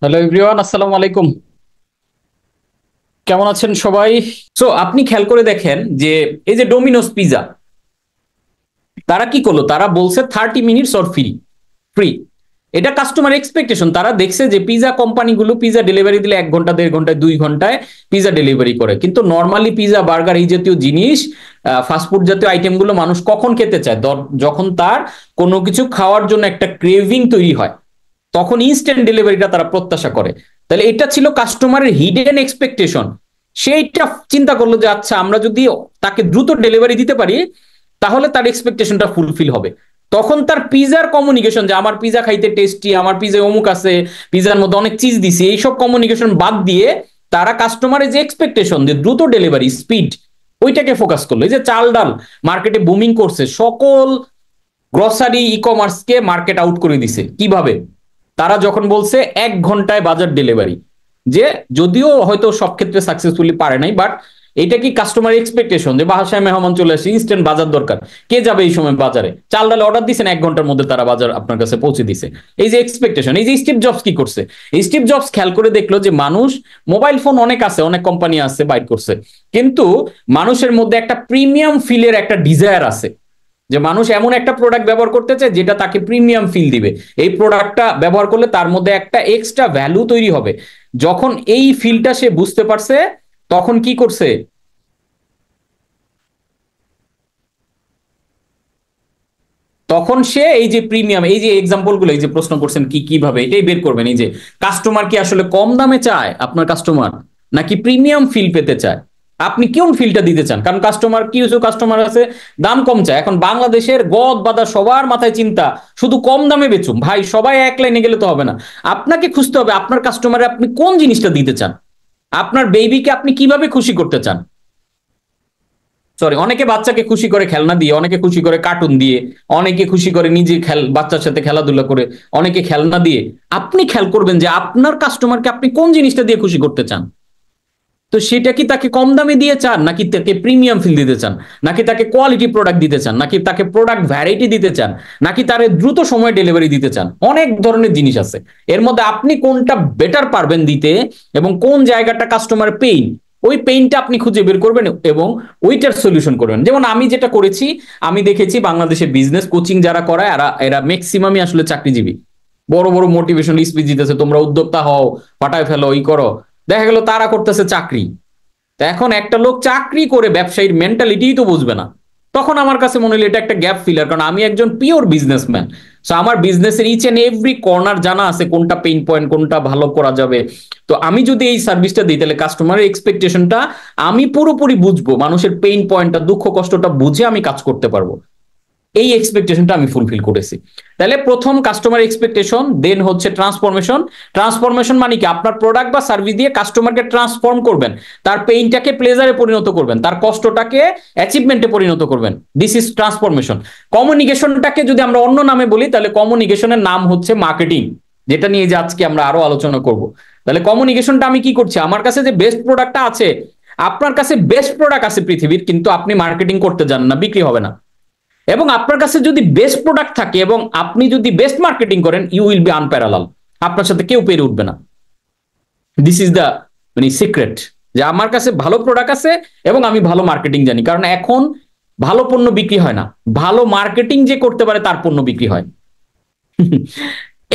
Hello everyone, আসসালামু আলাইকুম। কেমন আছেন সবাই? সো আপনি খেয়াল করে দেখেন যে এই যে ডোমিনোস পিজা, তারা কি করলো? তারা বলছে 30 মিনিটস অর ফ্রি ফ্রি। এটা কাস্টমার এক্সপেকটেশন। তারা দেখছে যে পিজা কোম্পানিগুলো পিজা ডেলিভারি দিলে 1 ঘন্টা, 1.5 ঘন্টায়, 2 ঘন্টায় পিজা ডেলিভারি করে, কিন্তু নর্মালি পিজা, বার্গার এই জাতীয় জিনিস, ফাস্টফুড জাতীয় আইটেমগুলো মানুষ কখন খেতে চায়? যখন তার কোনো কিছু খাওয়ার জন্য একটা ক্রেভিং তৈরি হয়, তখন ইনস্ট্যান্ট ডেলিভারিটা তারা প্রত্যাশা করে। তাহলে এটা ছিল কাস্টমারের হিডেন এক্সপেকটেশন। সেইটা চিন্তা করলো যে আচ্ছা, আমরা যদি তাকে দ্রুত ডেলিভারি দিতে পারি তাহলে তার এক্সপেকটেশনটা ফুলফিল হবে। তখন তার পিজার কমিউনিকেশন, যে আমার পিজা খাইতে টেস্টি, আমার পিজায় অমুক আছে, পিজার মধ্যে অনেক চিজ দিছি, এইসব কমিউনিকেশন বাদ দিয়ে তারা কাস্টমারের যে এক্সপেকটেশন, যে দ্রুত ডেলিভারি, স্পিড, ওইটাকে ফোকাস করলো। এই যে চাল ডাল মার্কেটে বুমিং করছে, সকল গ্রসারি ই কমার্সকে মার্কেট আউট করে দিছে। কিভাবে? তারা যখন বলছে 1 ঘন্টায় বাজার ডেলিভারি, যে যদিও হয়তো সব ক্ষেত্রে সাকসেসফুলি পারে নাই, বাট এটা কি কাস্টমার এক্সপেকটেশন যে বাসায় মেহমান চলে আসে, ইনস্ট্যান্ট বাজার দরকার, কে যাবে এই সময় বাজারে? চাল ডাল অর্ডার দিচ্ছেন, 1 ঘন্টার মধ্যে তারা বাজার আপনার কাছে পৌঁছে দিছে। এই যে এক্সপেকটেশন, এই যে স্টিভ জবস কি করছে? এই স্টিভ জবস খেয়াল করে দেখলো যে মানুষ, মোবাইল ফোন অনেক আছে, অনেক কোম্পানি আছে বাইর করছে, কিন্তু মানুষের মধ্যে একটা প্রিমিয়াম ফিলের একটা ডিজায়ার আছে, যে মানুষ এমন একটা প্রোডাক্ট ব্যবহার করতে চায় যেটা তাকে প্রিমিয়াম ফিল দিবে। এই প্রোডাক্টটা ব্যবহার করলে তার মধ্যে একটা এক্সট্রা ভ্যালু তৈরি হবে। যখন এই ফিলটা সে বুঝতে পারছে, তখন কি করছে? তখন সে এই যে প্রিমিয়াম, এই যে এক্সাম্পল গুলো, এই যে প্রশ্ন করছেন কি কিভাবে এটাই বের করবেন, এই যে কাস্টমার কি আসলে কম দামে চায় আপনার কাস্টমার, নাকি প্রিমিয়াম ফিল পেতে চায়? আপনি কোন ফিলটা দিতে চান? কারণ কাস্টমার, কি কিছু কাস্টমার আছে দাম কম চায়। এখন বাংলাদেশের গদ বাদা সবার মাথায় চিন্তা শুধু কম দামে বেচুম। ভাই, সবাই এক লাইনে গেলে তো হবে না। আপনাকে খুঁজতে হবে আপনার কাস্টমারে আপনি কোন জিনিসটা দিতে চান। আপনার বেবিকে আপনি কিভাবে খুশি করতে চান? সরি, অনেকে বাচ্চাকে খুশি করে খেলনা দিয়ে, অনেকে খুশি করে কার্টুন দিয়ে, অনেকে খুশি করে নিজে বাচ্চার সাথে খেলাধুলা করে, অনেকে খেলনা দিয়ে। আপনি খেয়াল করবেন যে আপনার কাস্টমারকে আপনি কোন জিনিসটা দিয়ে খুশি করতে চান। তো সেটা কি তাকে কম দামে দিয়ে চান, নাকি তাকে প্রিমিয়াম ফিল দিতে চান, নাকি তাকে কোয়ালিটি প্রোডাক্ট দিতে চান, নাকি তাকে প্রোডাক্ট ভ্যারাইটি দিতে চান, নাকি তারে দ্রুত সময় ডেলিভারি দিতে চান? অনেক ধরনের জিনিস আছে। এর মধ্যে আপনি কোনটা বেটার পারবেন দিতে, এবং কোন জায়গাটা কাস্টমার পেইন, ওই পেইনটা আপনি খুঁজে বের করবেন এবং ওইটার সলিউশন করবেন। যেমন আমি যেটা করেছি, আমি দেখেছি বাংলাদেশে বিজনেস কোচিং যারা করায়, এরা এরা ম্যাক্সিমামই আসলে চাকরিজীবী। বড় বড় মোটিভেশনাল স্পিচ দিতেছে, তোমরা উদ্যোক্তা হও, পাঠায় ফেলো, ই করো। দেখা গেল তারা করতেছে চাকরি। তা এখন একটা লোক চাকরি করে ব্যবসায়ীর মেন্টালিটিই তো বুঝবে না। তখন আমার কাছে মনে হলো এটা একটা গ্যাপ ফিলার, কারণ আমি একজন পিওর বিজনেসম্যান। সো আমার বিজনেসের ইচ এন্ড এভরি কর্নার জানা আছে, কোনটা পেইন পয়েন্ট, কোনটা ভালো করা যাবে। তো আমি যদি এই সার্ভিসটা দিই, তাহলে কাস্টমারের এক্সপেকটেশনটা আমি পুরোপুরি বুঝবো, মানুষের পেইন পয়েন্টটা, দুঃখ কষ্টটা বুঝে আমি কাজ করতে পারবো। এই এক্সপেকটেশনটা আমি ফুলফিল করেছি। তাহলে প্রথম কাস্টমার এক্সপেকটেশন, দেন হচ্ছে ট্রান্সফরমেশন। ট্রান্সফরমেশন মানে কি? আপনার প্রোডাক্ট বা সার্ভিস দিয়ে কাস্টমারকে ট্রান্সফর্ম করবেন, তার পেইনটাকে প্লেজারে পরিণত করবেন, তার কষ্টটাকে অ্যাচিভমেন্টে পরিণত করবেন। This is transformation. কমিউনিকেশনটাকে যদি আমরা অন্য নামে বলি, তাহলে কমিউনিকেশনের নাম হচ্ছে মার্কেটিং, যেটা নিয়ে যে আজকে আমরা আরো আলোচনা করব। তাহলে কমিউনিকেশনটা আমি কি করছি? আমার কাছে যে বেস্ট প্রোডাক্টটা আছে, আপনার কাছে বেস্ট প্রোডাক্ট আছে পৃথিবীর, কিন্তু আপনি মার্কেটিং করতে জানেন না, বিক্রি হবে না। এবং আপনার কাছে যদি বেস্ট প্রোডাক্ট থাকে এবং আপনি যদি বেস্ট মার্কেটিং করেন, ইউ উইল বি আনপ্যারালাল। আপনার সাথে কেউ পেরে উঠবে না। দিস ইজ দ্য মানে সিক্রেট, যে আমার কাছে ভালো প্রোডাক্ট আছে এবং আমি ভালো মার্কেটিং জানি। কারণ এখন ভালো পণ্য বিক্রি হয় না, ভালো মার্কেটিং যে করতে পারে তার পণ্য বিক্রি হয়।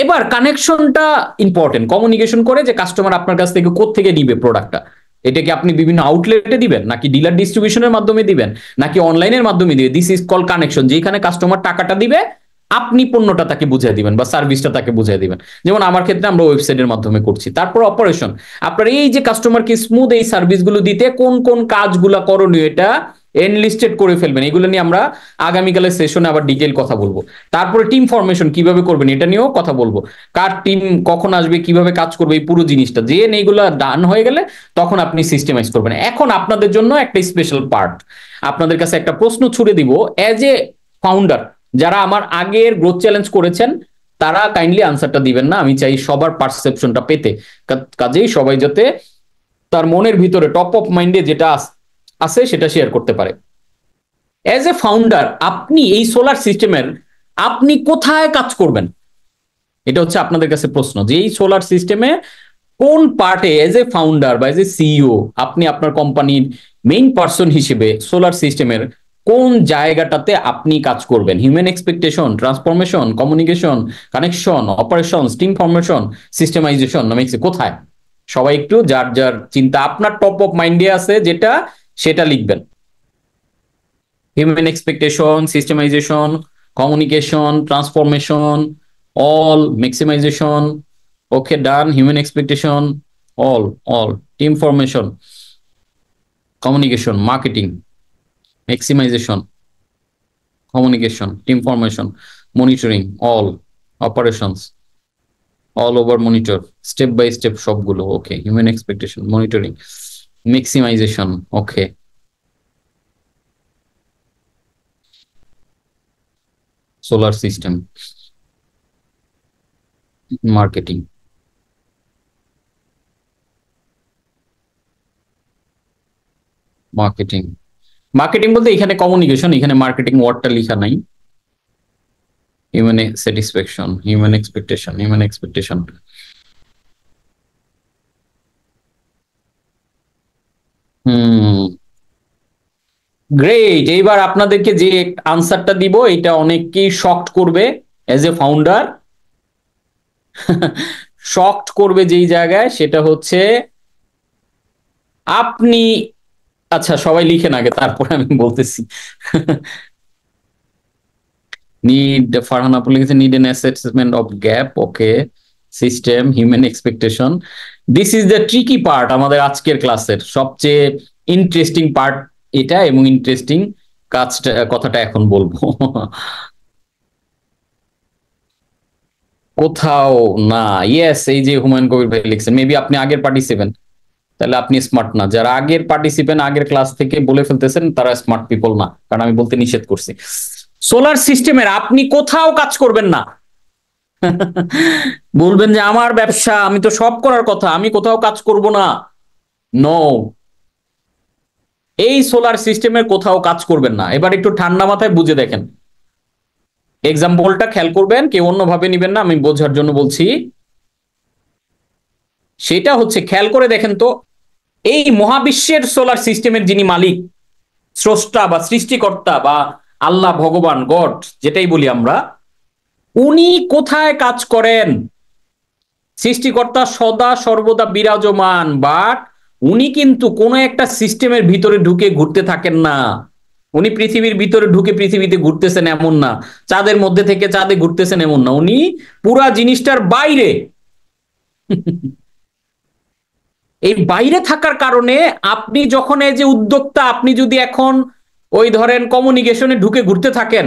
এবার কানেকশনটা ইম্পর্টেন্ট। কমিউনিকেশন করে যে কাস্টমার আপনার কাছ থেকে কোত্থেকে নিবে প্রোডাক্টটা, এটাকে আপনি বিভিন্ন আউটলেটে দিবেন, নাকি ডিলার ডিস্ট্রিবিউশনের মাধ্যমে দিবেন, নাকি অনলাইনের মাধ্যমে দিবে, দিস ইজ কল কানেকশন। যেখানে কাস্টমার টাকাটা দিবে, আপনি পণ্যটা তাকে বুঝিয়ে দিবেন বা সার্ভিসটা তাকে বুঝিয়ে দিবেন। যেমন আমার ক্ষেত্রে আমরা ওয়েবসাইটের মাধ্যমে করছি। তারপর অপারেশন, আপনার এই যে কাস্টমারকে স্মুথ এই সার্ভিসগুলো দিতে কোন কোন কাজগুলো করণীয়, এটা এনলিস্টেড করে ফেলবেন। এগুলো নিয়ে আমরা আগামীকালের সেশনে আবার ডিটেইল কথা বলবো। তারপরে টিম ফরমেশন কিভাবে করবেন, এটা নিয়েও কথা বলবো। কার টিম কখন আসবে, কিভাবে কাজ করবে, এই পুরো জিনিসটা যে এইগুলো ডান হয়ে গেলে তখন আপনি সিস্টেমাইজ করবেন। এখন আপনাদের জন্য একটা স্পেশাল পার্ট, আপনাদের কাছে একটা প্রশ্ন ছুড়ে দিব। অ্যাজ এ ফাউন্ডার, যারা আমার আগের গ্রোথ চ্যালেঞ্জ করেছেন, তারা কাইন্ডলি আনসারটা দিবেন না। আমি চাই সবার পারসেপশনটা পেতে। কাজেই সবাই যাতে তার মনের ভিতরে টপ অফ মাইন্ডে যেটা আছে সেটা শেয়ার করতে পারে। অ্যাজ এ ফাউন্ডার, আপনি এই সোলার সিস্টেমের আপনি কোথায় কাজ করবেন? এটা হচ্ছে আপনাদের কাছে প্রশ্ন, যে এই সোলার সিস্টেমে কোন পার্টে এজ এ ফাউন্ডার বা এজ এ সিইও আপনি আপনার কোম্পানির মেইন পার্সন হিসেবে সোলার সিস্টেমের কোন জায়গাটাতে আপনি কাজ করবেন? Human expectation, transformation, communication, connection, operation, team formation, systemisation, কোথায়? সবাই একটু যার যার চিন্তা আপনার টপ অফ মাইন্ডে আছে যেটা, সেটা লিখবেন। Human expectation, systemization, communication, transformation, all maximization. Okay, done. Human expectation, all. Team formation, communication, marketing, maximization, communication, team formation, monitoring, all operations, all over monitor, step by step সবগুলো। Okay, human expectation, monitoring, maximization. Okay. Solar system, marketing, marketing বলতে এখানে communication, এখানে marketing ওয়ার্ডটা লেখা নাই। Human satisfaction, human expectation. Great. এইবার আপনাদেরকে যে আনসারটা দিব এটা অনেককেই শকড করবে এজ এ ফাউন্ডার। শকড করবে যেই জায়গায়, সেটা হচ্ছে আপনি, আচ্ছা সবাই লিখেন আগে, তারপরে আমি বলতেছি। নিড, ফারহান আপু লিখেছে need N assessment of gap. Okay, system, human expectation. This is the tricky part আমাদের আজকের ক্লাসের সবচেয়ে ইন্টারেস্টিং পার্ট এটা, এবং ইন্টারেস্টিং কাজটা, কথাটা এখন বলবো। কোথাও না, ইয়েস, এই যে হুমায়ুন কবির ভাই লিখছেন, মেবি আপনি আগের পার্টিসিপেন্ট, তাহলে আপনি স্মার্ট না। যারা আগের পার্টিসিপেন্ট, আগের ক্লাস থেকে বলে ফেলতেছেন, তারা স্মার্ট পিপল না, কারণ আমি বলতে নিষেধ করছি। সোলার সিস্টেমের আপনি কোথাও কাজ করবেন না। বলবেন যে আমার ব্যবসা, আমি তো সব করার কথা, আমি কোথাও কাজ করব না। নো, এই সোলার সিস্টেমের কোথাও কাজ করবেন না। এবার একটু ঠান্ডা মাথায় বুঝে দেখেন, এক্সাম্পলটা খেয়াল করবেন, কেউ অন্যভাবে নিবেন না, আমি বোঝার জন্য বলছি। সেটা হচ্ছে, খেয়াল করে দেখেন তো, এই মহাবিশ্বের সোলার সিস্টেমের যিনি মালিক, স্রষ্টা বা সৃষ্টিকর্তা বা আল্লাহ, ভগবান, গড যেটাই বলি আমরা, উনি কোথায় কাজ করেন? সৃষ্টিকর্তা সদা সর্বদা বিরাজমান, বাট উনি কিন্তু কোন একটা সিস্টেমের ভিতরে ঢুকে ঘুরতে থাকেন না। উনি পৃথিবীর ভিতরে ঢুকে পৃথিবীতে ঘুরতেছেন এমন না, চাঁদের মধ্যে থেকে চাঁদে ঘুরতেছেন এমন না, উনি পুরা জিনিসটার বাইরে। এই বাইরে থাকার কারণে আপনি যখন এই যে উদ্যোক্তা, আপনি যদি এখন ওই ধরেন কমিউনিকেশনে ঢুকে ঘুরতে থাকেন,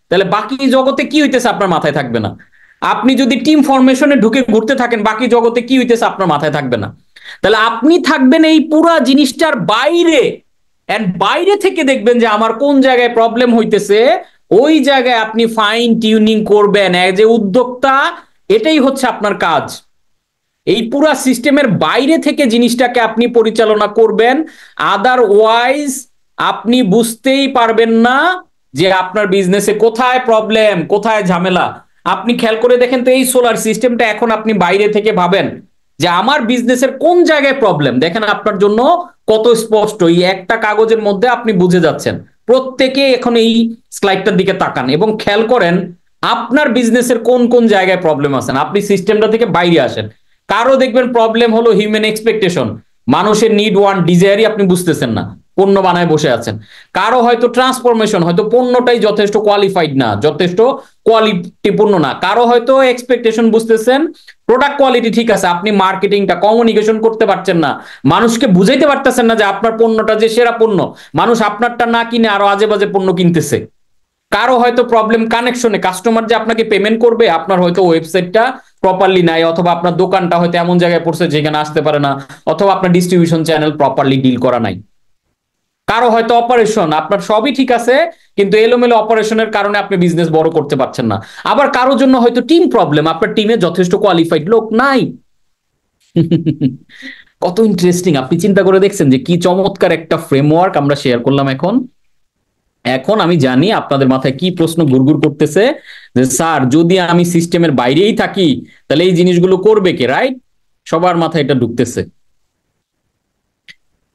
তাহলে বাকি জগতে কি হইতেছে আপনার মাথায় থাকবে না। আপনি যদি টিম ফরমেশনে ঢুকে ঘুরতে থাকেন, বাকি জগতে কি হইতেছে আপনার মাথায় থাকবে না। তাহলে আপনি থাকবেন এই পুরা জিনিসটার বাইরে, এন্ড বাইরে থেকে দেখবেন যে আমার কোন জায়গায় প্রবলেম হইতেছে, ওই জায়গায় আপনি ফাইন টিউনিং করবেন এজ এ উদ্যোক্তা। এটাই হচ্ছে আপনার কাজ। এই পুরা সিস্টেমের বাইরে থেকে জিনিসটাকে আপনি পরিচালনা করবেন, আদারওয়াইজ আপনি বুঝতেই পারবেন না যে আপনার বিজনেসে কোথায় প্রবলেম, কোথায় ঝামেলা। আপনি খেয়াল করে দেখেন তো, এই সোলার সিস্টেমটা এখন আপনি বাইরে থেকে ভাবেন যে আমার বিজনেসের কোন জায়গায় প্রবলেম, দেখেন আপনার জন্য কত স্পষ্ট, এই একটা কাগজের মধ্যে আপনি বুঝে যাচ্ছেন। প্রত্যেকে এখন এই স্লাইডটার দিকে তাকান এবং খেয়াল করেন আপনার বিজনেসের কোন কোন জায়গায় প্রবলেম আছেন। আপনি সিস্টেমটা থেকে বাইরে আসেন। কারো দেখবেন প্রবলেম হলো হিউম্যান এক্সপেকটেশন, মানুষের নিড, ওয়ান্ট, ডিজায়ারই আপনি বুঝতেছেন না, পণ্য বানায় বসে আছেন। কারো হয়তো ট্রান্সফরমেশন, হয়তো পণ্যটাই যথেষ্ট কোয়ালিফাইড না, যথেষ্ট কোয়ালিটিপূর্ণ না। কারো হয়তো এক্সপেকটেশন বুঝতেছেন, প্রোডাক্ট কোয়ালিটি ঠিক আছে, আপনি মার্কেটিংটা, কমিউনিকেশন করতে পারছেন না, মানুষকে বুঝাইতে পারতেছেন না যে আপনার পণ্যটা যে সেরা পণ্য, মানুষ আপনারটা না কিনে আরো আজে বাজে পণ্য কিনতেছে। কারো হয়তো প্রবলেম কানেকশনে, কাস্টমার যে আপনাকে পেমেন্ট করবে, আপনার হয়তো ওয়েবসাইটটা প্রপারলি নাই, অথবা আপনার দোকানটা হয়তো এমন জায়গায় পড়ছে যেখানে আসতে পারে না, অথবা আপনার ডিস্ট্রিবিউশন চ্যানেল প্রপারলি ডিল করা নাই। কারো হয়তো অপারেশন, আপনার সবই ঠিক আছে, কিন্তু এলোমেলো অপারেশনের কারণে আপনি বিজনেস বড় করতে পারছেন না। আবার কারোর জন্য হয়তো টিম প্রবলেম, আপনার টিমে যথেষ্ট কোয়ালিফাইড লোক নাই। কত ইন্টারেস্টিং! আপনি চিন্তা করে দেখছেন যে কি চমৎকার একটা ফ্রেমওয়ার্ক আমরা শেয়ার করলাম এখন। এখন আমি জানি আপনাদের মাথায় কি প্রশ্ন ঘুরঘুর করতেছে, যে স্যার যদি আমি সিস্টেমের বাইরেই থাকি তাহলে এই জিনিসগুলো করবে কে, রাইট? সবার মাথায় এটা ঢুকতেছে।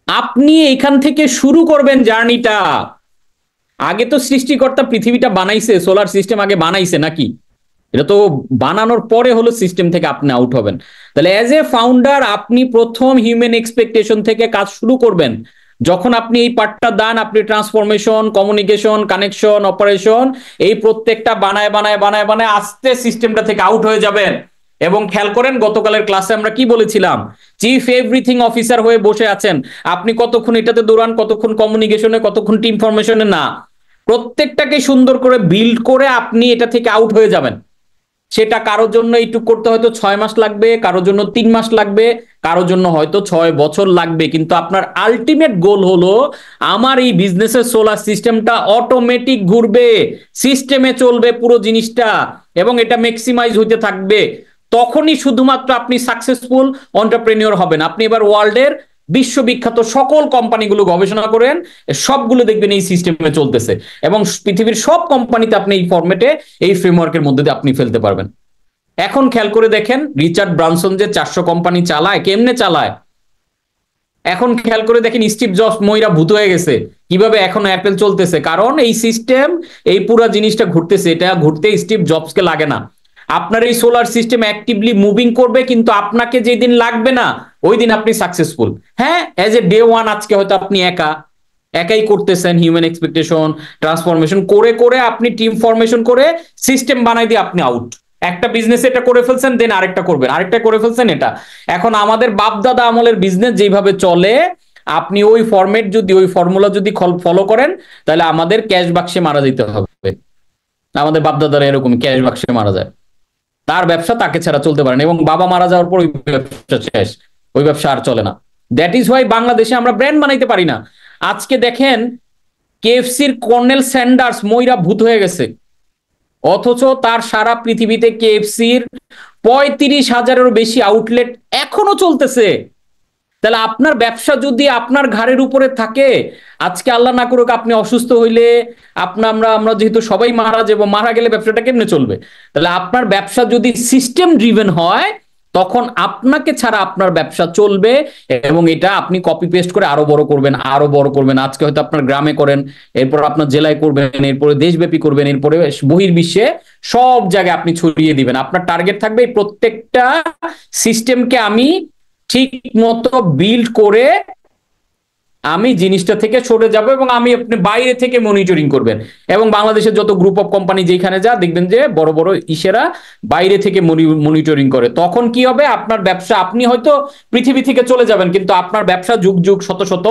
আপনি এখান থেকে শুরু করবেন জার্নিটা। আগে তো সৃষ্টিকর্তা পৃথিবীটা বানাইছে, সোলার সিস্টেম আগে বানাইছে নাকি? এটা তো বানানোর পরে হলো সিস্টেম থেকে আপনি আউট হবেন। তাহলে অ্যাজ এ ফাউন্ডার আপনি প্রথম হিউম্যান এক্সপেকটেশন থেকে কাজ শুরু করবেন। যখন আপনি এই পার্টটা দেন, আপনি ট্রান্সফরমেশন, কমিউনিকেশন, কানেকশন, অপারেশন, এই প্রত্যেকটা বানায় বানায় বানায় বানায় আস্তে সিস্টেমটা থেকে আউট হয়ে যাবেন। এবং খেয়াল করেন গতকালের ক্লাসে আমরা কি বলেছিলাম, চিফ এভরিথিং অফিসার হয়ে বসে আছেন। আপনি কতক্ষণ এটাতে দৌড়ান, কতক্ষণ কমিউনিকেশনে, কতক্ষণ টিম ফরমেশনে, না, প্রত্যেকটাকে সুন্দর করে বিল্ড করে আপনি এটা থেকে আউট হয়ে যাবেন। সেটা কারোর জন্য এইটুক করতে হয়তো 6 মাস লাগবে, কারোর জন্য 3 মাস লাগবে, কারোর জন্য হয়তো 6 বছর লাগবে, কিন্তু আপনার আলটিমেট গোল হলো আমার এই বিজনেসের সোলার সিস্টেমটা অটোমেটিক ঘুরবে, সিস্টেমে চলবে পুরো জিনিসটা, এবং এটা ম্যাক্সিমাইজ হইতে থাকবে। তখনই শুধুমাত্র আপনি সাকসেসফুল এন্টারপ্রেনিউর হবেন। আপনি এবার ওয়ার্ল্ডের বিশ্ববিখ্যাত সকল কোম্পানিগুলো গবেষণা করেন, সবগুলো দেখবেন এই সিস্টেমে চলতেছে, এবং পৃথিবীর সব কোম্পানিতে আপনি এই ফরম্যাটে, এই ফ্রেমওয়ার্কের মধ্যে দিয়ে আপনি ফেলতে পারবেন। এখন খেয়াল করে দেখেন রিচার্ড ব্রানসন যে 400 কোম্পানি চালায়, কেমনে চালায়? এখন খেয়াল করে দেখেন স্টিভ জবস মইরা ভূত হয়ে গেছে, কিভাবে এখন অ্যাপেল চলতেছে, কারণ এই সিস্টেম, এই পুরো জিনিসটা ঘুরতেছে। এটা ঘুরতে স্টিভ জবসকে লাগে না। আপনার এই সোলার সিস্টেম অ্যাক্টিভলি মুভিং করবে, কিন্তু আপনাকে যেদিন লাগবে না ওই দিন আপনি সাকসেসফুল। হ্যাঁ, এজ এ ডে ওয়ান আজকে হয়তো আপনি একাই করতেছেন, হিউম্যান এক্সপেকটেশন, ট্রান্সফরমেশন করে করে আপনি টিম ফরমেশন করে সিস্টেম বানাই দিয়ে আপনি আউট। একটা বিজনেস এটা করে ফেলছেন, দেন আরেকটা করবেন, আরেকটা করে ফেলছেন এটা। এখন আমাদের বাপদাদা আমলের বিজনেস যেভাবে চলে, আপনি ওই ফরম্যাট যদি, ওই ফর্মুলা যদি ফলো করেন, তাহলে আমাদের ক্যাশ বাক্সে মারা যেতে হবে। আমাদের বাপদাদারা এরকম ক্যাশ বাক্সে মারা যায়, তার ব্যবসা তাকে ছাড়া চলতে পারে না, এবং বাবা মারা যাওয়ার পর ওই ব্যবসা শেষ, ওই ব্যবসা আর চলে না। দ্যাট ইজ ওয়াই বাংলাদেশে আমরা ব্র্যান্ড বানাইতে পারি না। আজকে দেখেন কেএফসির কর্নেল স্যান্ডার্স মইরা ভূত হয়ে গেছে, অথচ তার সারা পৃথিবীতে কেএফসির 35,000-এরও বেশি আউটলেট এখনো চলতেছে। তাহলে আপনার ব্যবসা যদি আপনার ঘাড়ের উপরে থাকে, আজকে আল্লাহ না করুক আপনি অসুস্থ হইলে, আমরা আমরা যেহেতু সবাই মারা যাবো, মারা গেলে ব্যবসাটা কেমনে চলবে? তাহলে আপনার ব্যবসা যদি সিস্টেম ড্রিভেন হয়, তখন আপনাকে ছাড়া আপনার ব্যবসা চলবে, এবং এটা আপনি কপি পেস্ট করে আরো বড় করবেন, আরো বড় করবেন। আজকে হয়তো আপনার গ্রামে করেন, এরপর আপনার জেলায় করবেন, এরপরে দেশব্যাপী করবেন, এরপরে বহির্বিশ্বে সব জায়গায় আপনি ছড়িয়ে দিবেন। আপনার টার্গেট থাকবে এই প্রত্যেকটা সিস্টেমকে আমি ঠিক মতো বিল্ড করে আমি জিনিসটা থেকে সরে যাব, এবং আমি আপনি বাইরে থেকে মনিটরিং করবেন। এবং বাংলাদেশের যত গ্রুপ অফ কোম্পানি যেখানে যা দেখবেন যে বড় বড় ইসেরা বাইরে থেকে মনিটরিং করে। তখন কি হবে, আপনার ব্যবসা, আপনি হয়তো পৃথিবী থেকে চলে যাবেন, কিন্তু আপনার ব্যবসা যুগ যুগ, শত শত,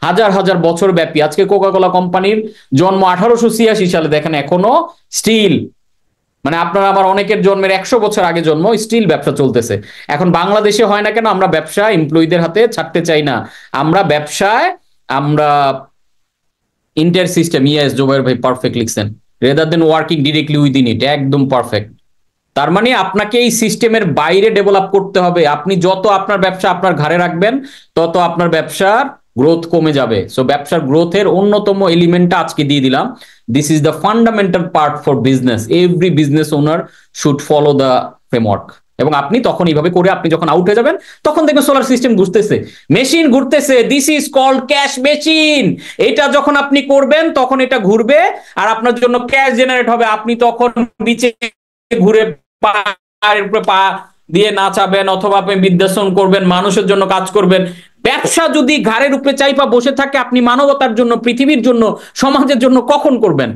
হাজার হাজার বছর ব্যাপী। আজকে কোকাকোলা কোম্পানির জন্ম 1886 সালে, দেখেন এখনো স্টিল, মানে আপনার আমার অনেকের জন্মের 100 বছর আগে জন্ম, স্টিল ব্যবসা চলতেছে। এখন বাংলাদেশে হয় না কেন? আমরা ব্যবসা এমপ্লয়ীদের হাতে ছাড়তে চাই না। আমরা ব্যবসায় আমরা ইন্টার সিস্টেম, ইয়েস জোবাইর ভাই পারফেক্ট লিখছেন, rather than working directly within it, একদম পারফেক্ট। তার মানে আপনাকে এই সিস্টেমের বাইরে ডেভেলপ করতে হবে। আপনি যত আপনার ব্যবসা আপনার ঘাড়ে রাখবেন, তত আপনার ব্যবসার গ্রোথ কমে যাবে। সো ব্যবসার গ্রোথের অন্যতম এলিমেন্টটা আজকে দিয়ে দিলাম। This is the fundamental part for business. Every business owner should follow the framework. এবং আপনি তখন এইভাবে করে আপনি যখন আউট হয়ে যাবেন, তখন দেখবেন সোলার সিস্টেম ঘুরতেছে, মেশিন ঘুরতেছে। This is called cash machine. এটা যখন আপনি করবেন তখন এটা ঘুরবে, আর আপনার জন্য ক্যাশ জেনারেট হবে। আপনি তখন বিচে ঘুরে পায়ের উপরে পা দিয়ে নাচাবেন, অথবা আপনি বৃদ্ধাশ্রম করবেন, মানুষের জন্য কাজ করবেন। ব্যবসা যদি ঘাড়ের উপরে চাইপা বসে থাকে, আপনি মানবতার জন্য, পৃথিবীর জন্য, সমাজের জন্য কখন করবেন?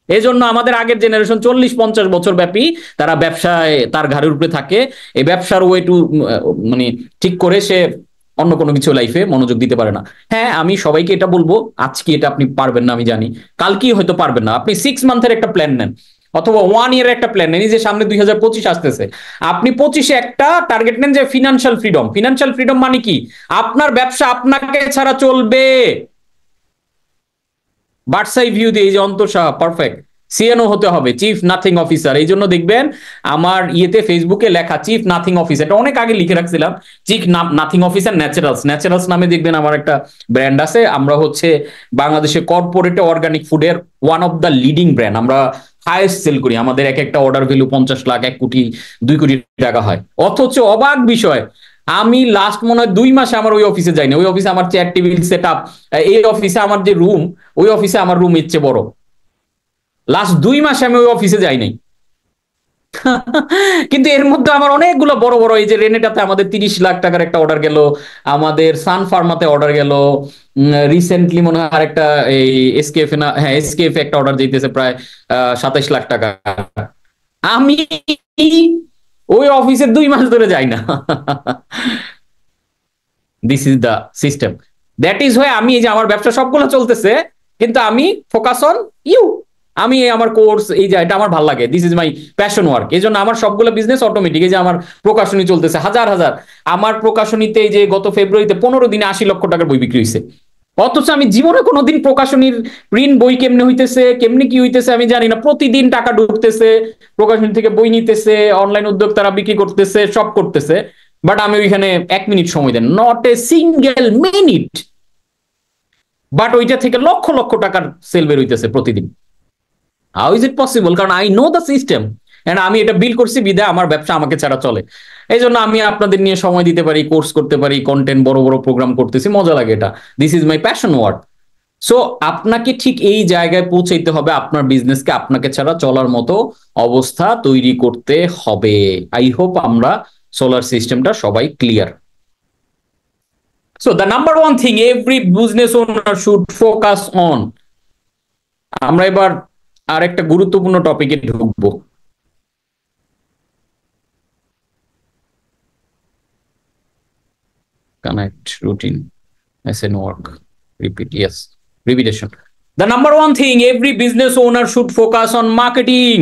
এই জন্য আমাদের আগের জেনারেশন 40-50 বছর ব্যাপী তারা ব্যবসায় তার ঘাড়ের উপরে থাকে। এই ব্যবসার ওয়ে টু মানে ঠিক করে সে অন্য কোনো কিছু লাইফে মনোযোগ দিতে পারে না। হ্যাঁ, আমি সবাইকে এটা বলবো, আজকে এটা আপনি পারবেন না আমি জানি, কালকেই হয়তো পারবেন না। আপনি 6 মান্থের একটা প্ল্যান নেন, অথবা 1 ইয়ারের একটা প্ল্যান নেন। এই যে সামনে 2025 আসতেছে, আপনি 25-এ একটা টার্গেট নেন যে ফিনান্সিয়াল ফ্রিডম। ফিনান্সিয়াল ফ্রিডম মানে কি? আপনার ব্যবসা আপনাকে ছাড়া চলবে। বার্ডস আই ভিউ দিয়ে, এই যে অন্তর সাহা পারফেক্ট, সিএনও হতে হবে, চিফ নাথিং অফিসার। এই জন্য দেখবেন আমার ইয়েতে ফেসবুকে লেখা চিফ নাথিং অফিসার, এটা অনেক আগে লিখে রাখছিলাম, chief nothing officer naturals. Naturals নামে দেখবেন আমার একটা ব্র্যান্ড আছে। আমরা হচ্ছে বাংলাদেশে কর্পোরেটে অর্গানিক ফুডের one of the leading brand. আমরা হাইয়েস্ট সেল করি, আমাদের এক একটা অর্ডার ভ্যালু 50 লাখ, 1 কোটি, 2 কোটি টাকা হয়। অথচ অবাক বিষয়, আমি লাস্ট মনে হয় 2 মাসে আমার ওই অফিসে যাইনি। ওই অফিসে আমার চেয়ার টেবিল সেট আপ, এই অফিসে আমার যে রুম, ওই অফিসে আমার রুম ইচ্ছে বড়। লাস্ট 2 মাসে আমি ওই অফিসে যাই নাই। কিন্তু এর মধ্যে আমার অনেকগুলো বড় বড়, এই যে রেনেটাতে আমাদের 30 লাখ টাকার একটা অর্ডার গেল, আমাদের সান ফার্মাতে অর্ডার গেল, রিসেন্টলি মনে হয় আরেকটা এই এসকেএফ না, হ্যাঁ এসকেএফ একটা অর্ডার দিতেছে প্রায় 27 লাখ টাকা। আমি ওই অফিসে 2 মাস ধরে যাই না। This is the system. That is Y আমি এই যে আমার ব্যবসা সবগুলো চলতেছে, কিন্তু আমি ফোকাস অন ইউ। আমি আমার কোর্স, এই যে এটা আমার ভালো লাগে, this is my passion work. এই জন্য আমার সবগুলো বিজনেস অটোমেটিক। এই যে আমার প্রকাশনী চলতেছে হাজার হাজার, আমার প্রকাশনীতে এই যে গত ফেব্রুয়ারিতে 15 দিনে 80 লক্ষ টাকার বই বিক্রি হয়েছে। অথচ আমি জীবনে কোনোদিন প্রকাশনীর প্রিন্ট বই কেমনে হইতেছে, কেমনে কি হইতেছে আমি জানি না। প্রতিদিন টাকা ঢুকতেছে, প্রকাশনী থেকে বই নিতেছে, অনলাইন উদ্যোক্তারা বিক্রি করতেছে, সব করতেছে, বাট আমি ওইখানে 1 মিনিট সময় দেন, not a single minute. But ওইটা থেকে লক্ষ লক্ষ টাকার সেল বের হইতেছে প্রতিদিন। How is it possible? কারণ I know the system, and আমি এটা বিল করছি, বিদায় আমার ব্যবসা আমাকে ছাড়া চলে। এই জন্য আমি আপনাদের নিয়ে সময় দিতে পারি, কোর্স করতে পারি, কন্টেন্ট, বড় বড় প্রোগ্রাম করতেছি, মজা লাগে এটা। This is my passion work. So আপনাকে ঠিক এই জায়গায় পৌঁছাইতে হবে, আপনার বিজনেসকে আপনাকে ছাড়া চলার মতো অবস্থা তৈরি করতে হবে। আই হোপ আমরা সোলার সিস্টেমটা সবাই clear. So the number one thing every business owner should focus on, আমরা এবার আর একটা গুরুত্বপূর্ণ টপিকে ঢুকবো। Connect, routine, SN work, repeat, yes, repetition. The number one thing every business owner should focus on marketing.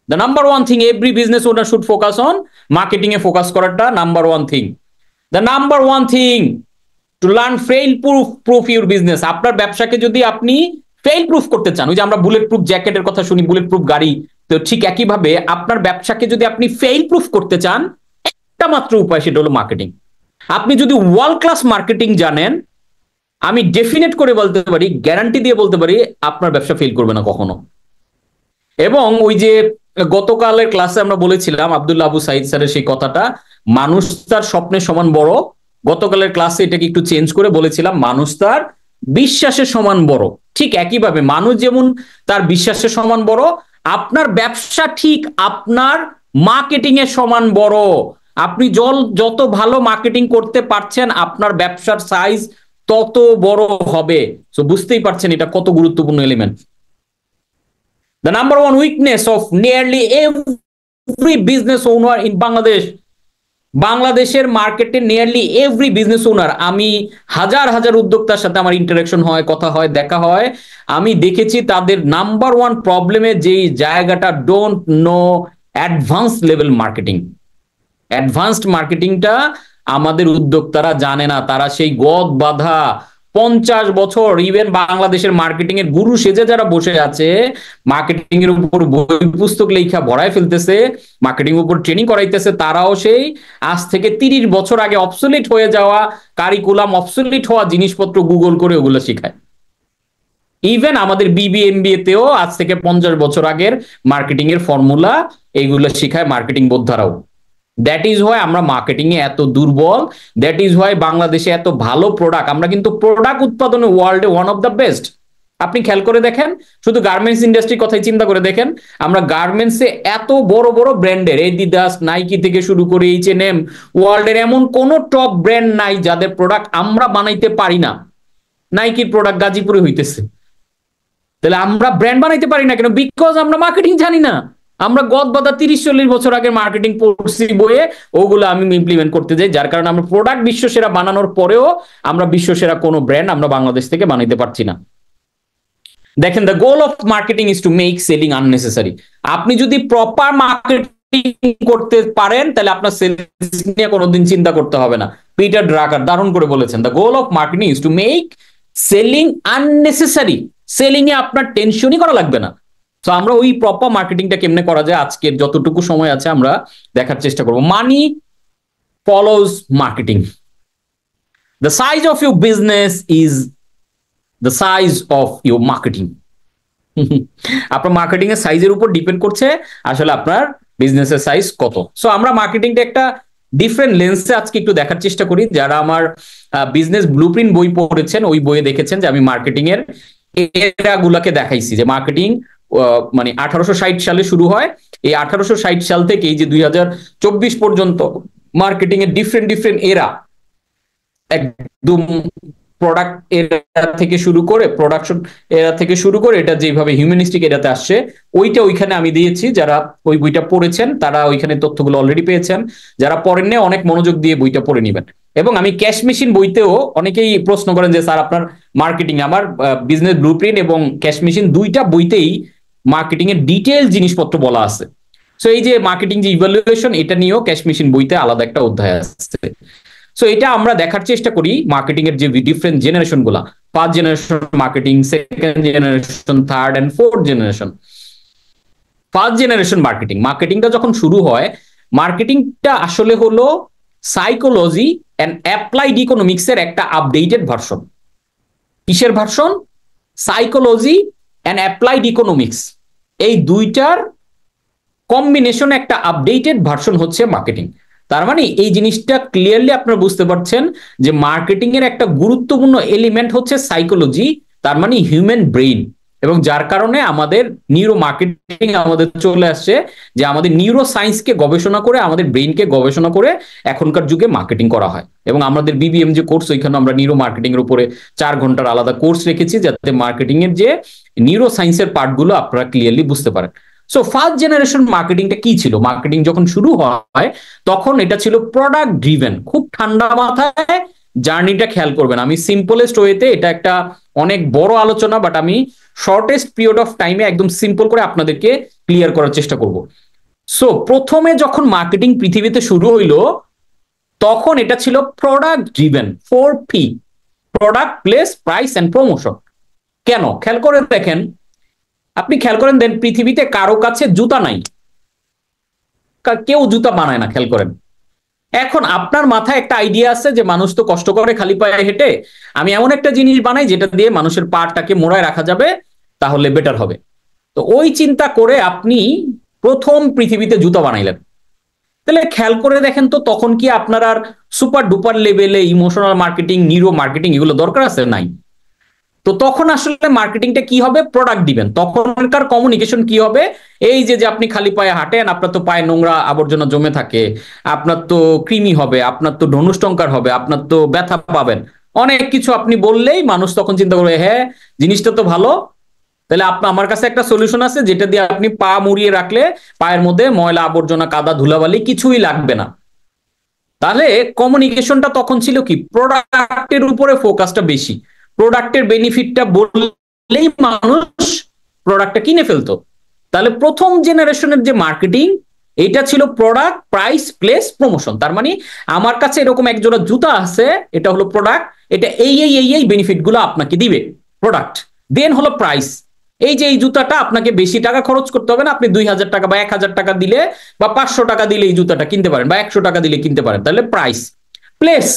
The number one thing every business owner should focus on marketing এ focus করাটা number one thing. The number one thing to learn fail proof your business. আপনার ব্যবসাকে যদি আপনি fail proof করতে চান, ওই যে আমরা বুলেট প্রুফ জ্যাকেটের কথা শুনি, বুলেট প্রুফ গাড়ি, তো ঠিক একইভাবে আপনার ব্যবসাকে যদি আপনি ফেল প্রুফ করতে চান, একটা মাত্র উপায়, সেটা হলো মার্কেটিং। আপনি যদি ওয়ার্ল্ড ক্লাস মার্কেটিং জানেন, আমি ডেফিনেট করে বলতে পারি, গ্যারান্টি দিয়ে বলতে পারি, আপনার ব্যবসা ফেল করবে না কখনো। এবং ওই যে গতকালের ক্লাসে আমরা বলেছিলাম আব্দুল্লাহ আবু সাইদ স্যারের সেই কথাটা, মানুষ তার স্বপ্নের সমান বড়। গতকালের ক্লাসে এটাকে একটু চেঞ্জ করে বলেছিলাম, মানুষ তার বিশ্বাসের সমান বড়। ঠিক একইভাবে মানুষ যেমন তার বিশ্বাসের সমান বড়, আপনার ব্যবসা ঠিক আপনার মার্কেটিং এর সমান বড়। আপনি যত ভালো মার্কেটিং করতে পারছেন, আপনার ব্যবসার সাইজ তত বড় হবে। তো বুঝতেই পারছেন এটা কত গুরুত্বপূর্ণ element. The number one weakness of nearly every business owner in Bangladesh, বাংলাদেশের মার্কেটে নিয়ারলি এভরি বিজনেস ওনার, আমি হাজার হাজার উদ্যোক্তার সাথে আমার ইন্টারাকশন হয়, কথা হয়, দেখা হয়, আমি দেখেছি তাদের নাম্বার ওয়ান প্রবলেমে যেই জায়গাটা, don't know advance level marketing. Advanced মার্কেটিংটা আমাদের উদ্যোক্তারা জানে না। তারা সেই গদ বাঁধা 50 বছর ইভেন বাংলাদেশের মার্কেটিং এর গুরু সেজে যারা বসে আছে, মার্কেটিং এর উপর বই পুস্তক লেখা ভরায় ফেলতেছে, মার্কেটিং এর উপর ট্রেনিং করাইতেছে, তারাও সেই আজ থেকে 30 বছর আগে অবসলিট হয়ে যাওয়া কারিকুলাম, অবসলিট হওয়া জিনিসপত্র গুগল করে ওগুলো শেখায়। ইভেন আমাদের বিবিএমবিএ তেও আজ থেকে 50 বছর আগের মার্কেটিং এর ফর্মুলা এইগুলো শেখায় মার্কেটিং বোদ্ধারাও। দ্যাট ইজ হোয়াই আমরা মার্কেটিং এ এত দুর্বল। দ্যাট ইজ হোয়াই বাংলাদেশে এত ভালো প্রোডাক্ট, আমরা কিন্তু প্রোডাক্ট উৎপাদনে ওয়ার্ল্ডে ওয়ান অফ দ্য বেস্ট। আপনি খেয়াল করে দেখেন, শুধু গার্মেন্টস ইন্ডাস্ট্রির কথাই চিন্তা করে দেখেন, আমরা গার্মেন্টসে এত বড় বড় ব্র্যান্ডের, এডিডাস, নাইকি থেকে শুরু করে H&M, ওয়ার্ল্ডের এমন কোন টপ ব্র্যান্ড নাই যাদের প্রোডাক্ট আমরা বানাইতে পারি না। নাইকির প্রোডাক্ট গাজীপুরে হইতেছে, তাহলে আমরা ব্র্যান্ড বানাইতে পারি না কেন? বিকজ আমরা মার্কেটিং জানি না। আমরা গদ বাঁধা 30-40 বছর আগে মার্কেটিং পড়ছি বইয়ে, ওগুলো আমি ইমপ্লিমেন্ট করতে যাই, যার কারণে আমরা প্রোডাক্ট বিশ্বসেরা বানানোর পরেও আমরা বিশ্বসেরা কোনো ব্র্যান্ড আমরা বাংলাদেশ থেকে বানাইতে পারছি না। দেখেন, the goal of marketing is to make selling unnecessary. আপনি যদি প্রপার মার্কেটিং করতে পারেন, তাহলে আপনার সেলস নিয়ে কোনোদিন চিন্তা করতে হবে না। পিটার ড্রাকার দারুণ করে বলেছেন, the goal of marketing is to make selling unnecessary. Selling এ আপনার টেনশনই করা লাগবে না। তো আমরা ওই প্রপার মার্কেটিংটা কেমনে করা যায় আজকের যতটুকু সময় আছে আমরা দেখার চেষ্টা করব। Money follows marketing. The size of your business is the size of your marketing. আপনার মার্কেটিং এর সাইজের উপর ডিপেন্ড করছে আসলে আপনার বিজনেসের সাইজ কত। সো আমরা মার্কেটিংটা একটা ডিফারেন্ট লেন্সে আজকে একটু দেখার চেষ্টা করি। যারা আমার বিজনেস ব্লুপ্রিন্ট বই পড়েছেন ওই বইয়ে দেখেছেন যে আমি মার্কেটিং এর এরা গুলাকে দেখাইছি যে মার্কেটিং মানে 1860 সালে শুরু হয়, এই 1860 সাল থেকে এই যে 2024 পর্যন্ত মার্কেটিং এর ডিফারেন্ট ডিফারেন্ট এরা, একদম প্রোডাক্ট এরা থেকে শুরু করে প্রোডাকশন এরা থেকে শুরু করে এটা যেভাবে হিউম্যানিস্টিক এরাতে আসছে ওইটা ওইখানে আমি দিয়েছি। যারা ওই বইটা পড়েছেন তারা ওইখানে তথ্যগুলো অলরেডি পেয়েছেন, যারা পড়েননি অনেক মনোযোগ দিয়ে বইটা পড়ে নেবেন। এবং আমি ক্যাশ মেশিন বইতেও অনেকেই প্রশ্ন করেন যে স্যার আপনার মার্কেটিং, আমার বিজনেস ব্লুপ্রিন্ট এবং ক্যাশ মেশিন দুইটা বইতেই মার্কেটিং এর ডিটেইল জিনিসপত্র বলা আছে। সো এই যে মার্কেটিং যে ইভালুয়েশন এটা নিয়েও ক্যাশ মেশিন বইতে আলাদা একটা অধ্যায় আছে। সো এটা আমরা দেখার চেষ্টা করি মার্কেটিং এর যে ডিফারেন্ট জেনারেশন গুলা, first generation marketing, second generation, third and fourth generation. First generation marketing, মার্কেটিংটা যখন শুরু হয়, মার্কেটিংটা আসলে হলো সাইকোলজি এন্ড অ্যাপ্লাইড ইকোনমিক্স এর একটা আপডেটেড ভার্সন। কিসের version? Psychology and applied economics, এই দুইটার কম্বিনেশন একটা আপডেটেড ভার্সন হচ্ছে মার্কেটিং। তার মানে এই জিনিসটা ক্লিয়ারলি আপনারা বুঝতে পারছেন যে মার্কেটিং এর একটা গুরুত্বপূর্ণ এলিমেন্ট হচ্ছে সাইকোলজি, তার মানে হিউম্যান ব্রেইন। এবং যার কারণে আমাদের নিউরো মার্কেটিং আমাদের চলে আসছে যে আমাদের নিউরো সায়েন্সকে গবেষণা করে, আমাদের ব্রেইনকে গবেষণা করে এখনকার যুগে মার্কেটিং করা হয়। এবং আমাদের বিবিএম যে কোর্স, ওইখানে আমরা নিউরো মার্কেটিং এর উপরে 4 ঘন্টার আলাদা কোর্স রেখেছি যাতে মার্কেটিং এর যে নিউরো সায়েন্সের পার্টগুলো আপনারা ক্লিয়ারলি বুঝতে পারেন। সো ফার্স্ট জেনারেশন মার্কেটিংটা কি ছিল? মার্কেটিং যখন শুরু হয় তখন এটা ছিল প্রোডাক্ট ড্রিভেন। খুব ঠান্ডা মাথায় জার্নিটা খেয়াল করবেন, আমি সিম্পলেস্ট ওয়েতে, এটা একটা অনেক বড় আলোচনা বাট আমি শর্টেস্ট পিরিয়ড অফ টাইমে একদম সিম্পল করে আপনাদেরকে ক্লিয়ার করার চেষ্টা করব। সো প্রথমে যখন মার্কেটিং পৃথিবীতে শুরু হইলো তখন এটা ছিল product driven, 4P, product, place, price and promotion. কেন? খেয়াল করে দেখেন, আপনি খেয়াল করেন দেন পৃথিবীতে কারো কাছে জুতা নাই, কেউ জুতা বানায় না, খেয়াল করেন। এখন আপনার মাথায় একটা আইডিয়া আছে যে মানুষ তো কষ্ট করে খালি পায়ে হেঁটে, আমি এমন একটা জিনিস বানাই যেটা দিয়ে মানুষের পাটাকে মোড়ায় রাখা যাবে, তাহলে বেটার হবে। তো ওই চিন্তা করে আপনি প্রথম পৃথিবীতে জুতা বানাইলেন। তাহলে খেয়াল করে দেখেন তো তখন কি আপনার আর সুপার ডুপার লেভেলে ইমোশনাল মার্কেটিং, নিউরো মার্কেটিং এগুলো দরকার আছে? নাই। তো তখন আসলে মার্কেটিংটা কি হবে? প্রোডাক্ট দিবেন। তখনকার কমিউনিকেশন কি হবে? এই যে আপনি খালি পায়ে হাঁটেন, আপনার তো পায়ে নোংরা আবর্জনা জমে থাকে, আপনার তো কৃমি হবে, আপনার তো ধনুষ্টঙ্কার হবে, আপনার তো ব্যথা পাবেন, অনেক কিছু আপনি বললেই মানুষ তখন চিন্তা করবে হ্যাঁ জিনিসটা তো ভালো, তাহলে আমার কাছে একটা সলিউশন আছে যেটা দিয়ে আপনি পা মুড়িয়ে রাখলে পায়ের মধ্যে ময়লা আবর্জনা কাদা ধুলাবালি কিছুই লাগবে না। তাহলে কমিউনিকেশনটা তখন ছিল কি? প্রোডাক্টের উপরে ফোকাসটা বেশি, প্রোডাক্টের বেনিফিটটা বললেই মানুষ প্রোডাক্টটা কিনে ফেলতো। তাহলে প্রথম জেনারেশনের যে মার্কেটিং এটা ছিল প্রোডাক্ট, প্রাইস, প্লেস, প্রমোশন। তার মানে আমার কাছে এরকম এক জোড়া জুতা আছে, এটা হলো প্রোডাক্ট, এটা এই বেনিফিট গুলো আপনাকে দিবে, প্রোডাক্ট। দেন হলো প্রাইস, এই যে এই জুতাটা আপনাকে বেশি টাকা খরচ করতে হবে না, আপনি 2000 টাকা বা 1000 টাকা দিলে বা 500 টাকা দিলে এই জুতাটা কিনতে পারেন বা 100 টাকা দিলে কিনতে পারেন, তাহলে প্রাইস। প্লেস,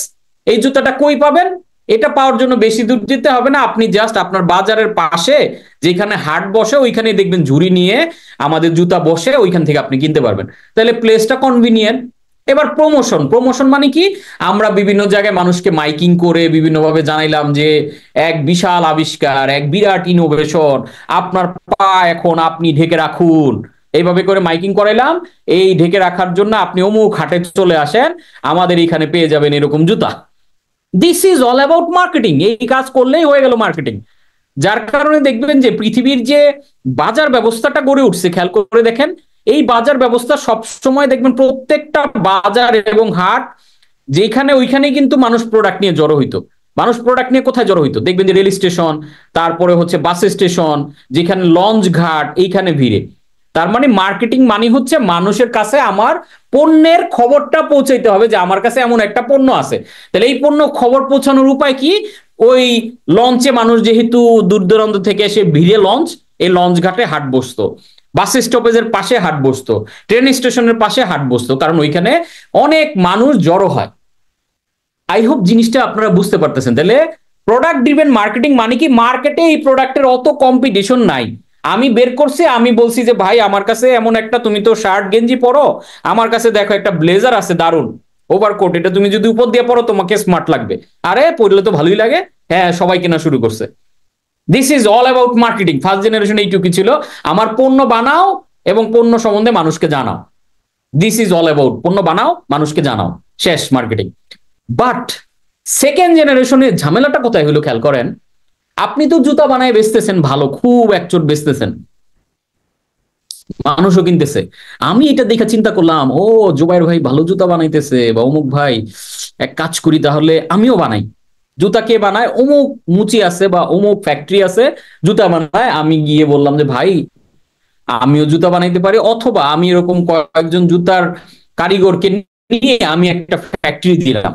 এই জুতাটা কই পাবেন? এটা পাওয়ার জন্য বেশি দূর যেতে হবে না, আপনি জাস্ট আপনার বাজারের পাশে যেখানে হাট বসে ওইখানে দেখবেন ঝুড়ি নিয়ে আমাদের জুতা বসে, ওইখান থেকে আপনি কিনতে পারবেন, তাহলে প্লেসটা কনভিনিয়েন্ট। এবার প্রমোশন, প্রমোশন মানে কি? আমরা বিভিন্ন জায়গায় মানুষকে মাইকিং করে বিভিন্নভাবে জানাইলাম যে এক বিশাল আবিষ্কার, এক বিরাট ইনোভেশন, আপনার পা এখন আপনি ঢেকে রাখুন, এইভাবে করে মাইকিং করাইলাম, এই ঢেকে রাখার জন্য আপনি অমুক হাটে চলে আসেন, আমাদের এখানে পেয়ে যাবেন এরকম জুতা। This is all about marketing. এই কাজ করলেই হয়ে গেল মার্কেটিং। যার কারণে দেখবেন যে পৃথিবীর যে বাজার ব্যবস্থাটা গড়ে উঠছে, খেয়াল করে দেখেন এই বাজার ব্যবস্থা সবসময় দেখবেন প্রত্যেকটা বাজার এবং হাট যেখানে ওইখানে কিন্তু মানুষ প্রোডাক্ট নিয়ে জড়ো হইতো। মানুষ প্রোডাক্ট নিয়ে কোথায় জড়ো হইতো? দেখবেন যে রেল স্টেশন, তারপরে হচ্ছে বাস স্টেশন, যেখানে লঞ্চ ঘাট, এইখানে ভিড়ে। তার মানে মার্কেটিং মানে হচ্ছে মানুষের কাছে আমার পণ্যের খবরটা পৌঁছাইতে হবে যে আমার কাছে এমন একটা পণ্য আছে। তাহলে এই পণ্য খবর পৌঁছানোর উপায় কি? ওই লঞ্চে মানুষ যেহেতু দূর দূরান্ত থেকে এসে ভিড়ে লঞ্চ, এই লঞ্চ ঘাটে হাট বসতো, বাস স্টপেজের পাশে হাট বসতো, ট্রেন স্টেশনের পাশে হাট বসতো, কারণ ওইখানে অনেক মানুষ জড়ো হয়। আই হোপ জিনিসটা আপনারা বুঝতে পারতেছেন। তাহলে প্রোডাক্ট ড্রিভেন মার্কেটিং মানে কি, মার্কেটে এই প্রোডাক্টের অত কম্পিটিশন নাই, আমি বের করছি, আমি বলছি যে ভাই আমার কাছে এমন একটা, তুমি তো শার্ট গেঞ্জি পরো, আমার কাছে দেখো একটা ব্লেজার আছে দারুন, ওভারকোট, এটা তুমি যদি উপর দিয়ে পরো তোমাকে স্মার্ট লাগবে, আরে পরলে তো ভালোই লাগে, হ্যাঁ সবাই কেনা শুরু করছে। This is all about marketing. First generation এইটুকু ছিল, আমার পণ্য বানাও এবং পণ্য সম্বন্ধে মানুষকে জানাও। দিস ইজ অল অ্যাবাউট পণ্য বানাও মানুষকে জানাও, শেষ মার্কেটিং। বাট সেকেন্ড জেনারেশনের ঝামেলাটা কোথায় হলো খেয়াল করেন, আপনি তো জুতা বানায় বেচতেছেন, ভালো খুব একচোট বেচতেছেন, মানুষও কিনতেছে। আমি এটা দেখে চিন্তা করলাম, ও জুবাইর ভাই ভালো জুতা বানাইতেছে, বা অমুক ভাই, এক কাজ করি তাহলে আমিও বানাই। জুতা কে বানায়? অমুক মুচি আছে বা অমুক ফ্যাক্টরি আছে জুতা বানায়। আমি গিয়ে বললাম যে ভাই আমিও জুতা বানাইতে পারি, অথবা আমি এরকম কয়েকজন জুতার কারিগরকে নিয়ে আমি একটা ফ্যাক্টরি দিলাম,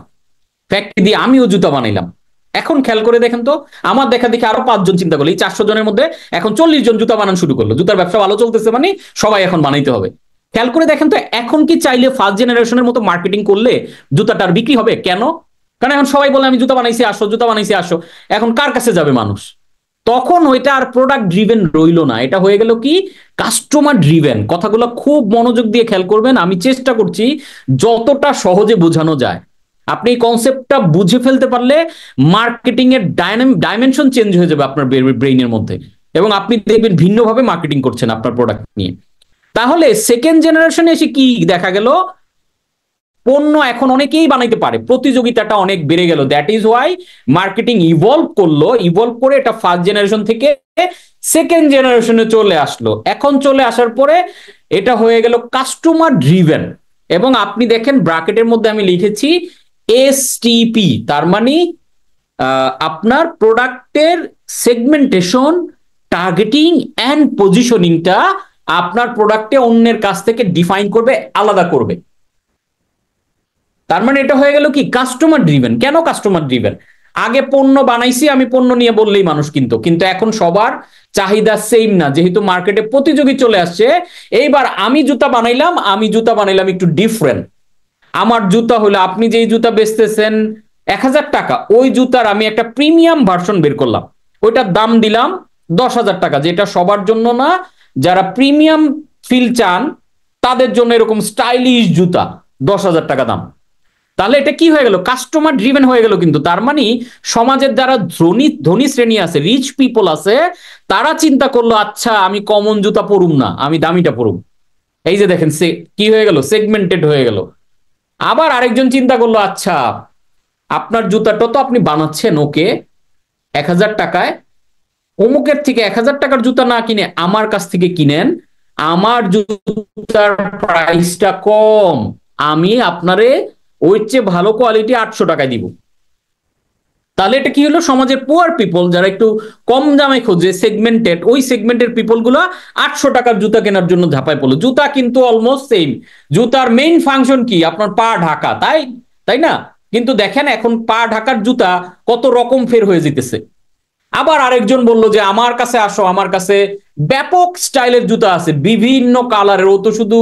ফ্যাক্টরি দিয়ে আমিও জুতা বানাইলাম। এখন খেয়াল করে দেখেন তো, আমার দেখা দেখি আরো 5 জন চিন্তা করলো, এই 400 জনের মধ্যে এখন 40 জন জুতা বানানো শুরু করলো, জুতার ব্যবসা ভালো চলতেছে, মানে সবাই এখন বানাইতে হবে। খেয়াল করে দেখেন তো, এখন কি চাইলে ফার্স্ট জেনারেশনের মতো মার্কেটিং করলে জুতাটার বিক্রি হবে? কেন? কারণ এখন সবাই বলে আমি জুতা বানাইছি আসো, জুতা বানাইছি আসো। এখন কার কাছে যাবে মানুষ? তখন ওইটা আর প্রোডাক্ট ড্রিভেন রইলো না, এটা হয়ে গেল কি, কাস্টমার ড্রিভেন। কথাগুলো খুব মনোযোগ দিয়ে খেয়াল করবেন, আমি চেষ্টা করছি যতটা সহজে বোঝানো যায়। আপনি এই কনসেপ্টটা বুঝে ফেলতে পারলে মার্কেটিং এর ডাইমেনশন চেঞ্জ হয়ে যাবে আপনার ব্রেইনের মধ্যে, এবং আপনি দেখবেন ভিন্নভাবে মার্কেটিং করছেন আপনার প্রোডাক্ট নিয়ে। তাহলে সেকেন্ড জেনারেশনে এসে কি দেখা গেল, পণ্য এখন অনেকেই বানাইতে পারে, প্রতিযোগিতাটা অনেক বেড়ে গেল। That is Y marketing evolve করলো, ইভলভ করে এটা ফার্স্ট জেনারেশন থেকে সেকেন্ড জেনারেশনে চলে আসলো। এখন চলে আসার পরে এটা হয়ে গেল কাস্টমার ড্রিভেন। এবং আপনি দেখেন ব্র্যাকেটের মধ্যে আমি লিখেছি এসটিপি, তার মানে আপনার প্রোডাক্টের সেগমেন্টেশন, টার্গেটিং অ্যান্ড পজিশনিংটা আপনার প্রোডাক্টে অন্যের কাছ থেকে ডিফাইন করবে, আলাদা করবে। তার মানে এটা হয়ে গেল কি, কাস্টমার ড্রিভেন। কেন কাস্টমার ড্রিভেন? আগে পণ্য বানাইছি আমি, পণ্য নিয়ে বললেই মানুষ কিন্তু এখন সবার চাহিদা সেম না, যেহেতু মার্কেটে প্রতিযোগী চলে আসছে। এইবার আমি জুতা বানাইলাম, একটু ডিফারেন্ট। আমার জুতা হলো, আপনি যেই জুতা বেচতেছেন 1000 টাকা, ওই জুতার আমি একটা প্রিমিয়াম ভার্সন বের করলাম, ওইটার দাম দিলাম 10,000 টাকা, যেটা সবার জন্য না, যারা প্রিমিয়াম ফিল চান তাদের জন্য এরকম স্টাইলিশ জুতা 10,000 টাকা দাম। তাহলে এটা কি হয়ে গেল, কাস্টমার ড্রিভেন হয়ে গেল। কিন্তু তার মানে সমাজের যারা ধনী শ্রেণী আছে, রিচ পিপল আছে, তারা চিন্তা করলো আচ্ছা আমি কমন জুতা পরুম না, আমি দামিটা পরুম। এই যে দেখেন কি হয়ে গেল, সেগমেন্টেড হয়ে গেল। আবার আরেকজন চিন্তা করলো আচ্ছা আপনার জুতাটা তো আপনি বানাচ্ছেন ওকে 1000 টাকায়, অমুকের থেকে 1000 টাকার জুতা না কিনে আমার কাছ থেকে কিনেন, আমার জুতার প্রাইসটা কম, আমি আপনারে ওই চেয়ে ভালো কোয়ালিটি 800 টাকায় দিব। তাহলে এটা কি হলো, সমাজের পুয়ার পিপল যারা একটু কম দামে খোঁজে, সেগমেন্টেড, ওই সেগমেন্টের পিপল গুলা 800 টাকার জুতা কেনার জন্য ঝাঁপায় পড়লো। জুতা কিন্তু অলমোস্ট সেম, জুতার মেইন ফাংশন কি, আপনার পা ঢাকা, তাই তাই না? কিন্তু দেখেন এখন পা ঢাকার জুতা কত রকম ফের হয়ে যেতেছে। আবার আরেকজন বলল যে আমার কাছে আসো, আমার কাছে ব্যাপক স্টাইলের জুতা আছে, বিভিন্ন কালারের। ও তো শুধু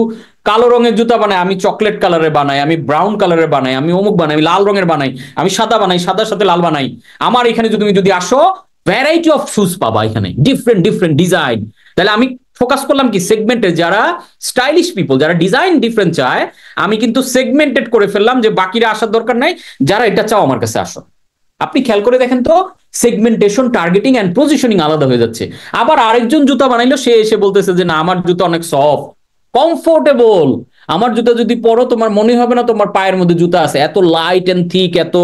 কালো রঙের জুতা বানায়, আমি চকলেট কালারের বানাই, আমি ব্রাউন কালারের বানাই, আমি অমুক বানাই, আমি লাল রঙের বানাই, আমি সাদা বানাই, সাদার সাথে লাল বানাই। আমার এখানে তুমি যদি আসো ভ্যারাইটি অফ শুজ পাবা, এখানে ডিফারেন্ট ডিফারেন্ট ডিজাইন। তাহলে আমি ফোকাস করলাম কি, সেগমেন্টে যারা স্টাইলিশ পিপল, যারা ডিজাইন ডিফারেন্ট চায়, আমি কিন্তু সেগমেন্টেড করে ফেললাম যে বাকিরা আসার দরকার নাই, যারা এটা চাও আমার কাছে আসো। আপনি খেয়াল করে দেখেন তো, সেগমেন্টেশন, টার্গেটিং এন্ড পজিশনিং আলাদা হয়ে যাচ্ছে। আবার আরেকজন জুতা বানাইলো, সে এসে বলতেছে যে না আমার জুতা অনেক সফট, কমফোর্টেবল, আমার জুতা যদি পরো তোমার মনে হবে না তোমার পায়ের মধ্যে জুতা আছে, এত লাইট এন্ড থিক, এত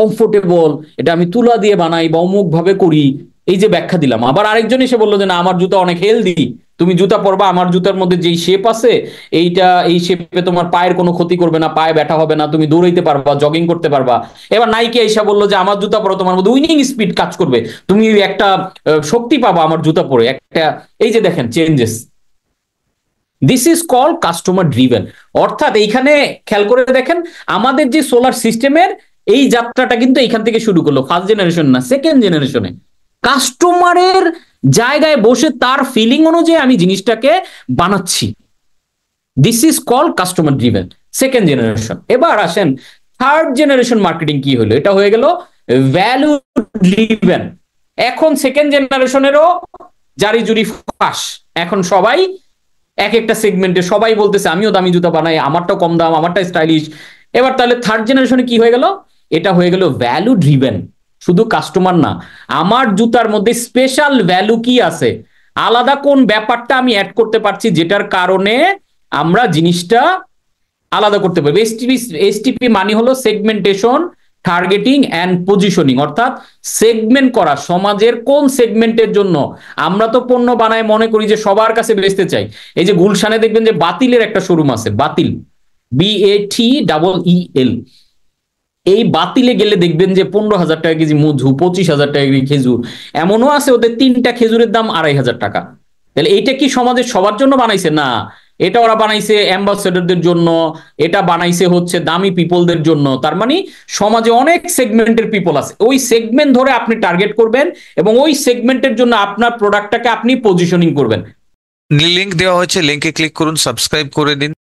কমফোর্টেবল, এটা আমি তুলা দিয়ে বানাই বা অমুক ভাবে করি, এই যে ব্যাখ্যা দিলাম। আবার আরেকজন এসে বললো যে না আমার জুতা অনেক হেলদি, তুমি জুতা পরবা, আমার জুতার মধ্যে যেই শেপ আছে এইটা, এই শেপে তোমার পায়ের কোনো ক্ষতি করবে না, পায়ে ব্যথা হবে না, তুমি দৌড়াইতে পারবা, জগিং করতে পারবা। এবার নাইকে এসে বললো যে আমার জুতা পরো, তোমার মধ্যে উইনিং স্পিড কাজ করবে, তুমি একটা শক্তি পাবা আমার জুতা পরে একটা। এই যে দেখেন changes, this is called customer driven. অর্থাৎ এইখানে খেয়াল করে দেখেন, আমাদের যে সোলার সিস্টেমের এই যাত্রাটা কিন্তু এইখান থেকে শুরু করলো, ফার্স্ট জেনারেশন না, সেকেন্ড জেনারেশনে। কাস্টমারের জায়গায় বসে তার ফিলিং অনুযায়ী আমি জিনিসটাকে বানাচ্ছি। This is call customer driven, second generation. এবার আসেন থার্ড জেনারেশন মার্কেটিং কি হলো, এটা হয়ে গেল ভ্যালু ড্রিভেন। এখন সেকেন্ড জেনারেশনেরও জারি জুরি ফাঁস, এখন সবাই এক একটা সেগমেন্টে সবাই বলতেছে আমিও দামি জুতা বানাই, আমারটা কম দাম, আমারটা স্টাইলিশ। এবার তাহলে থার্ড জেনারেশনে কি হয়ে গেল, এটা হয়ে গেল ভ্যালু ড্রিভেন। শুধু কাস্টমার না, আমার জুতার মধ্যে স্পেশাল ভ্যালু কি আছে, আলাদা কোন ব্যাপারটা আমি অ্যাড করতে পারছি যেটার কারণে আমরা জিনিসটা আলাদা করতে পারবো। এসটিপি মানে হলো সেগমেন্টেশন, টার্গেটিং অ্যান্ড পজিশনিং, অর্থাৎ সেগমেন্ট করা সমাজের কোন সেগমেন্টের জন্য। আমরা তো পণ্য বানায় মনে করি যে সবার কাছে বেচতে চাই। এই যে গুলশানে দেখবেন যে বাতিলের একটা শোরুম আছে, বাতিল, BATEEL। এই বাতিলে গেলে দেখবেন যে 15,000 টাকা কেজি মধু, 25,000 টাকা কেজি খেজুর, এমনও আছে ওদের 3টা খেজুরের দাম 2,500 টাকা। তাহলে এইটা কি সমাজের সবার জন্য বানাইছে? না, এটা ওরা বানাইছে অ্যাম্বাসেডরদের জন্য, এটা বানাইছে হচ্ছে দামি পিপলদের জন্য। তার মানে সমাজে অনেক সেগমেন্টের পিপল আছে, ওই সেগমেন্ট ধরে আপনি টার্গেট করবেন এবং ওই সেগমেন্টের জন্য আপনার প্রোডাক্টটাকে আপনি পজিশনিং করবেন। লিংক দেওয়া হয়েছে, লিংকে ক্লিক করুন, সাবস্ক্রাইব করে দিন।